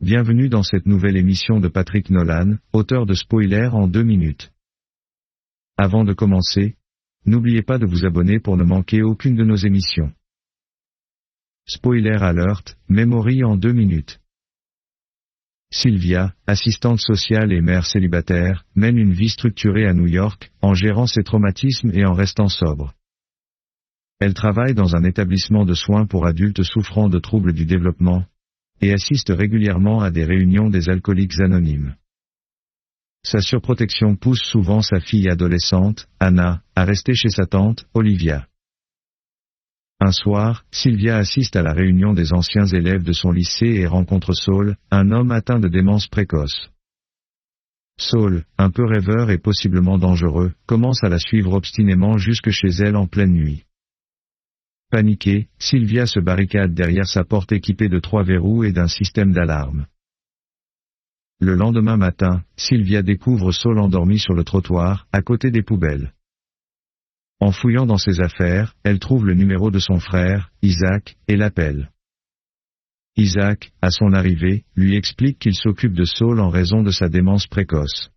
Bienvenue dans cette nouvelle émission de Patrick Nolan, auteur de Spoiler en 2 minutes. Avant de commencer, n'oubliez pas de vous abonner pour ne manquer aucune de nos émissions. Spoiler alert, Memory en 2 minutes. Sylvia, assistante sociale et mère célibataire, mène une vie structurée à New York, en gérant ses traumatismes et en restant sobre. Elle travaille dans un établissement de soins pour adultes souffrant de troubles du développement, et assiste régulièrement à des réunions des alcooliques anonymes. Sa surprotection pousse souvent sa fille adolescente, Anna, à rester chez sa tante, Olivia. Un soir, Sylvia assiste à la réunion des anciens élèves de son lycée et rencontre Saul, un homme atteint de démence précoce. Saul, un peu rêveur et possiblement dangereux, commence à la suivre obstinément jusque chez elle en pleine nuit. Paniquée, Sylvia se barricade derrière sa porte équipée de 3 verrous et d'un système d'alarme. Le lendemain matin, Sylvia découvre Saul endormi sur le trottoir, à côté des poubelles. En fouillant dans ses affaires, elle trouve le numéro de son frère, Isaac, et l'appelle. Isaac, à son arrivée, lui explique qu'il s'occupe de Saul en raison de sa démence précoce.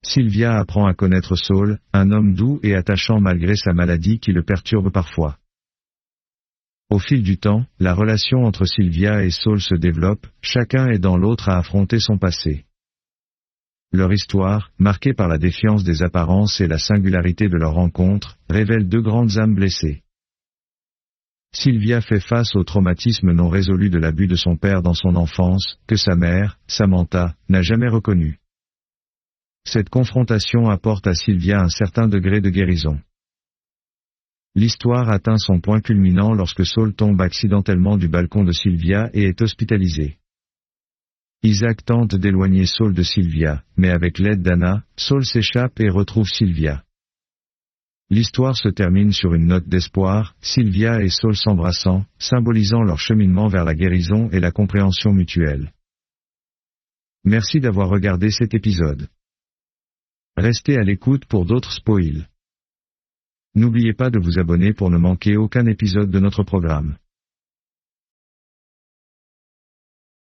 Sylvia apprend à connaître Saul, un homme doux et attachant malgré sa maladie qui le perturbe parfois. Au fil du temps, la relation entre Sylvia et Saul se développe, chacun aidant l'autre à affronter son passé. Leur histoire, marquée par la défiance des apparences et la singularité de leur rencontre, révèle 2 grandes âmes blessées. Sylvia fait face au traumatisme non résolu de l'abus de son père dans son enfance, que sa mère, Samantha, n'a jamais reconnu. Cette confrontation apporte à Sylvia un certain degré de guérison. L'histoire atteint son point culminant lorsque Saul tombe accidentellement du balcon de Sylvia et est hospitalisé. Isaac tente d'éloigner Saul de Sylvia, mais avec l'aide d'Anna, Saul s'échappe et retrouve Sylvia. L'histoire se termine sur une note d'espoir, Sylvia et Saul s'embrassant, symbolisant leur cheminement vers la guérison et la compréhension mutuelle. Merci d'avoir regardé cet épisode. Restez à l'écoute pour d'autres spoils. N'oubliez pas de vous abonner pour ne manquer aucun épisode de notre programme.